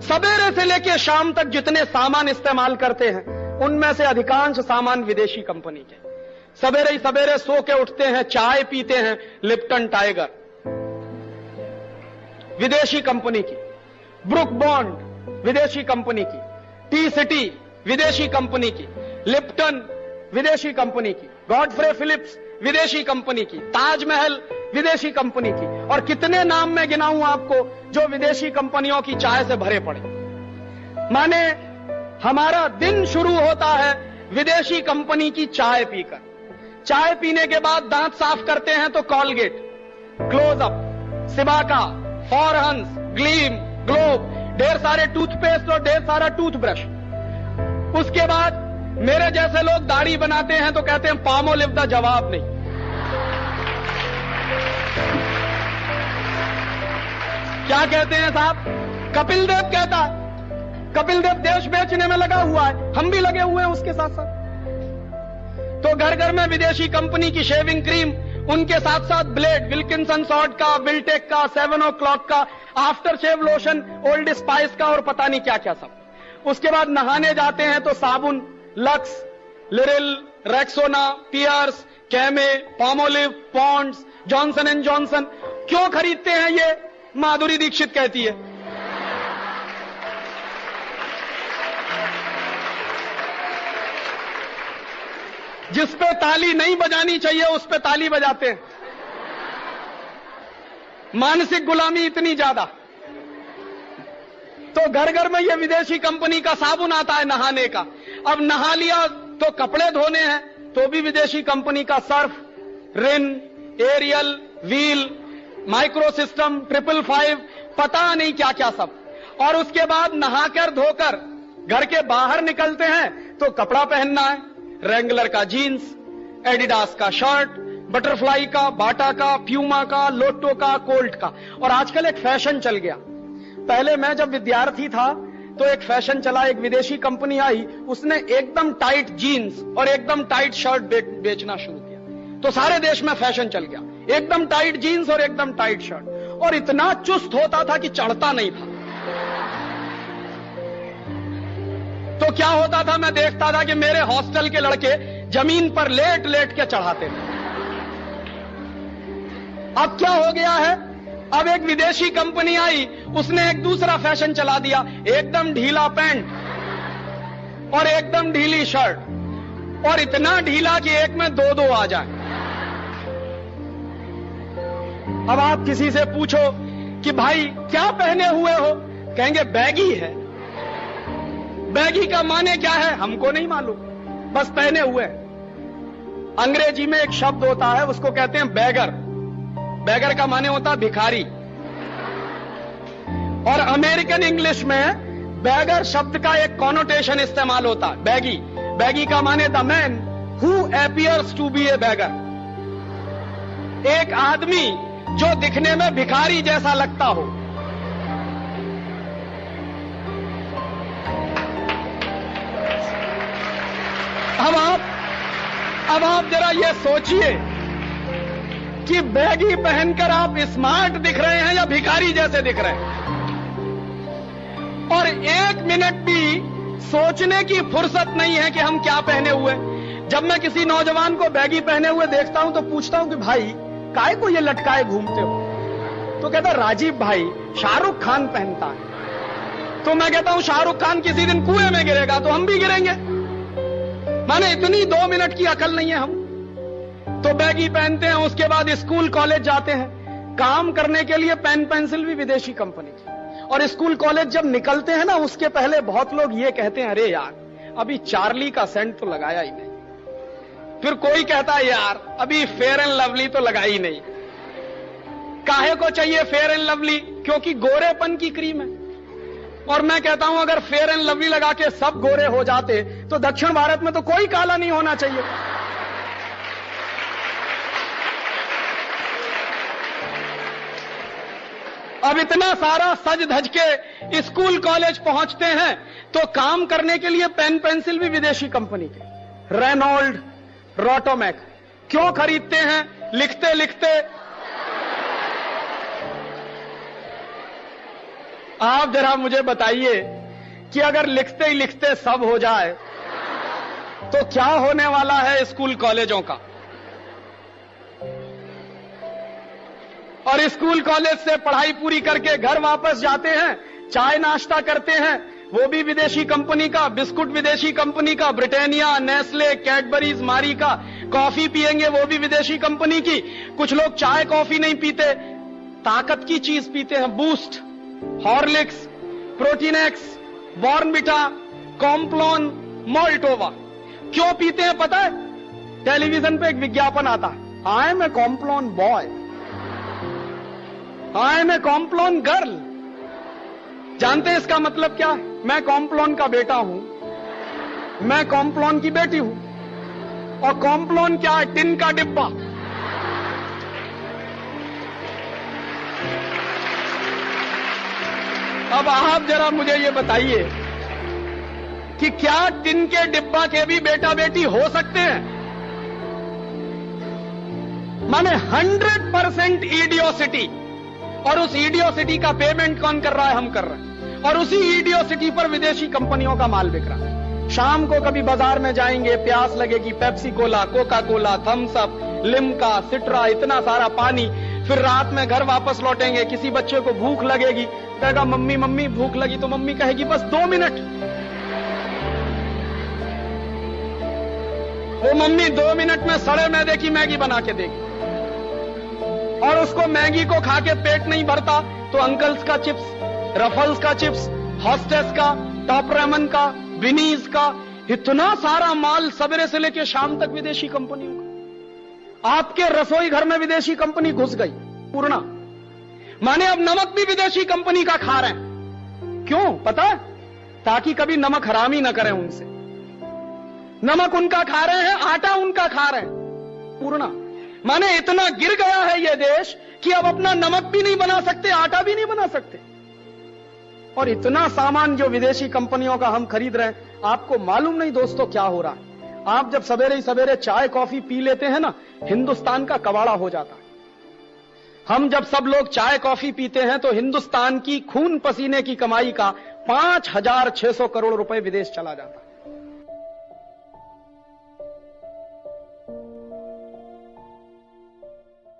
सवेरे से लेकर शाम तक जितने सामान इस्तेमाल करते हैं उनमें से अधिकांश सामान विदेशी कंपनी के। सवेरे ही सवेरे सो के उठते हैं, चाय पीते हैं लिप्टन टाइगर विदेशी कंपनी की, ब्रुक बॉन्ड विदेशी कंपनी की, टी सिटी विदेशी कंपनी की, लिप्टन विदेशी कंपनी की, गॉडफ्रे फिलिप्स विदेशी कंपनी की, ताजमहल विदेशी कंपनी की, और कितने नाम मैं गिनाऊं आपको जो विदेशी कंपनियों की चाय से भरे पड़े। माने हमारा दिन शुरू होता है विदेशी कंपनी की चाय पीकर। चाय पीने के बाद दांत साफ करते हैं तो Colgate, Closeup, Cibaca, Forhans, Gleem, Globe, ढेर सारे टूथपेस्ट और ढेर सारा टूथब्रश। उसके बाद मेरे जैसे लोग दाढ़ी बनाते हैं तो कहते हैं पामोलिव दा जवाब नहीं। क्या कहते हैं साहब? कपिल देव कहता है। कपिल देव देश बेचने में लगा हुआ है, हम भी लगे हुए हैं उसके साथ साथ। तो घर घर में विदेशी कंपनी की शेविंग क्रीम, उनके साथ साथ ब्लेड, विल्किंसन सॉर्ट का, विल्टेक का, 7 o'clock का, aftershave lotion, Old Spice का और पता नहीं क्या क्या सब। उसके बाद नहाने जाते हैं तो साबुन, Lux, Liril, Rexona, Pears, Camay, Palmolive, Pond's, Johnson and Johnson. क्यों खरीदते हैं ये? माधुरी दीक्षित कहती है जिस पे ताली नहीं बजानी चाहिए उस पे ताली बजाते हैं। मानसिक गुलामी इतनी ज्यादा। तो घर घर में ये विदेशी कंपनी का साबुन आता है नहाने का। अब नहा लिया तो कपड़े धोने हैं तो भी विदेशी कंपनी का सर्फ, रिन, एरियल, व्हील, माइक्रो सिस्टम, 555, पता नहीं क्या क्या सब। और उसके बाद नहाकर धोकर घर के बाहर निकलते हैं तो कपड़ा पहनना है, रेंगलर का जीन्स, एडिडास का शर्ट, बटरफ्लाई का, बाटा का, प्यूमा का, लोटो का, कोल्ट का। और आजकल एक फैशन चल गया। पहले मैं जब विद्यार्थी था तो एक फैशन चला, एक विदेशी कंपनी आई, उसने एकदम टाइट जीन्स और एकदम टाइट शर्ट बेचना शुरू किया। तो सारे देश में फैशन चल गया, एकदम टाइट जीन्स और एकदम टाइट शर्ट। और इतना चुस्त होता था कि चढ़ता नहीं था। तो क्या होता था, मैं देखता था कि मेरे हॉस्टल के लड़के जमीन पर लेट लेट के चढ़ाते थे। अब क्या हो गया है? अब एक विदेशी कंपनी आई, उसने एक दूसरा फैशन चला दिया, एकदम ढीला पैंट और एकदम ढीली शर्ट, और इतना ढीला कि एक में दो दो आ जाए। अब आप किसी से पूछो कि भाई क्या पहने हुए हो, कहेंगे बैगी है। बैगी का माने क्या है हमको नहीं मालूम, बस पहने हुए। अंग्रेजी में एक शब्द होता है, उसको कहते हैं बैगर। बैगर का माने होता है भिखारी। और अमेरिकन इंग्लिश में बैगर शब्द का एक कॉनोटेशन इस्तेमाल होता है, बैगी। बैगी का माने the man who appears to be a beggar. एक आदमी जो दिखने में भिखारी जैसा लगता हो। अब आप जरा ये सोचिए कि बैगी पहनकर आप स्मार्ट दिख रहे हैं या भिखारी जैसे दिख रहे हैं। और एक मिनट भी सोचने की फुर्सत नहीं है कि हम क्या पहने हुए। जब मैं किसी नौजवान को बैगी पहने हुए देखता हूं तो पूछता हूं कि भाई काहे को ये लटकाए घूमते हो? तो कहता राजीव भाई शाहरुख खान पहनता है। तो मैं कहता हूं शाहरुख खान किसी दिन कुएं में गिरेगा तो हम भी गिरेंगे। माने इतनी 2 मिनट की अकल नहीं है हम। तो बैगी पहनते हैं, उसके बाद स्कूल कॉलेज जाते हैं। काम करने के लिए पेन पेंसिल भी विदेशी कंपनी की। और स्कूल कॉलेज जब निकलते हैं ना, उसके पहले बहुत लोग ये कहते हैं अरे यार अभी चार्ली का सेंट तो लगाया ही नहीं। फिर कोई कहता है यार अभी फेयर एंड लवली तो लगाई नहीं। काहे को चाहिए फेयर एंड लवली? क्योंकि गोरेपन की क्रीम है। और मैं कहता हूं अगर फेयर एंड लवली लगा के सब गोरे हो जाते तो दक्षिण भारत में तो कोई काला नहीं होना चाहिए। अब इतना सारा सज धज के स्कूल कॉलेज पहुंचते हैं तो काम करने के लिए पेन पेंसिल भी विदेशी कंपनी के, रेनॉल्ड, रोटोमैक। क्यों खरीदते हैं? लिखते लिखते आप जरा मुझे बताइए कि अगर लिखते ही लिखते सब हो जाए तो क्या होने वाला है स्कूल कॉलेजों का। और स्कूल कॉलेज से पढ़ाई पूरी करके घर वापस जाते हैं, चाय नाश्ता करते हैं, वो भी विदेशी कंपनी का, बिस्कुट विदेशी कंपनी का, ब्रिटानिया, नेस्ले, कैडबरीज, मारी का, कॉफी पिएंगे वो भी विदेशी कंपनी की। कुछ लोग चाय कॉफी नहीं पीते, ताकत की चीज पीते हैं, Boost, Horlicks, Protinex, Bournvita, Complan, Maltova. क्यों पीते हैं पता है? टेलीविजन पे एक विज्ञापन आता है, I am a Complan boy, I am a Complan girl. जानते हैं इसका मतलब क्या है? मैं कॉम्प्लॉन का बेटा हूं, मैं कॉम्प्लॉन की बेटी हूं। और कॉम्प्लॉन क्या है? टिन का डिब्बा। अब आप जरा मुझे ये बताइए कि क्या टिन के डिब्बा के भी बेटा बेटी हो सकते हैं? माने 100% इडियोसिटी। और उस इडियोसिटी का पेमेंट कौन कर रहा है? हम कर रहे हैं। और उसी इडियोसिटी पर विदेशी कंपनियों का माल बिक रहा है। शाम को कभी बाजार में जाएंगे, प्यास लगेगी, Pepsi cola, Coca cola, Thums Up, Limca, Citra, इतना सारा पानी। फिर रात में घर वापस लौटेंगे, किसी बच्चे को भूख लगेगी, कहेगा मम्मी मम्मी भूख लगी, तो मम्मी कहेगी बस 2 मिनट। वो मम्मी 2 मिनट में सड़े मैदे की मैगी बना के देगी। और उसको मैगी को खा के पेट नहीं भरता तो अंकल्स का चिप्स, रफल्स का चिप्स, हॉस्टेस का, टॉप रेमन का, विनीज का, इतना सारा माल सवेरे से लेकर शाम तक विदेशी कंपनियों का। आपके रसोई घर में विदेशी कंपनी घुस गई पूर्णा। माने अब नमक भी विदेशी कंपनी का खा रहे हैं। क्यों पता है? ताकि कभी नमक हरामी ना करें उनसे। नमक उनका खा रहे हैं, आटा उनका खा रहे हैं पूर्णा। माने इतना गिर गया है यह देश कि अब अपना नमक भी नहीं बना सकते, आटा भी नहीं बना सकते। और इतना सामान जो विदेशी कंपनियों का हम खरीद रहे हैं, आपको मालूम नहीं दोस्तों क्या हो रहा है? आप जब सवेरे ही सवेरे चाय कॉफी पी लेते हैं ना, हिंदुस्तान का कबाड़ा हो जाता है। हम जब सब लोग चाय कॉफी पीते हैं तो हिंदुस्तान की खून पसीने की कमाई का 5,600 करोड़ रुपए विदेश चला जाता है।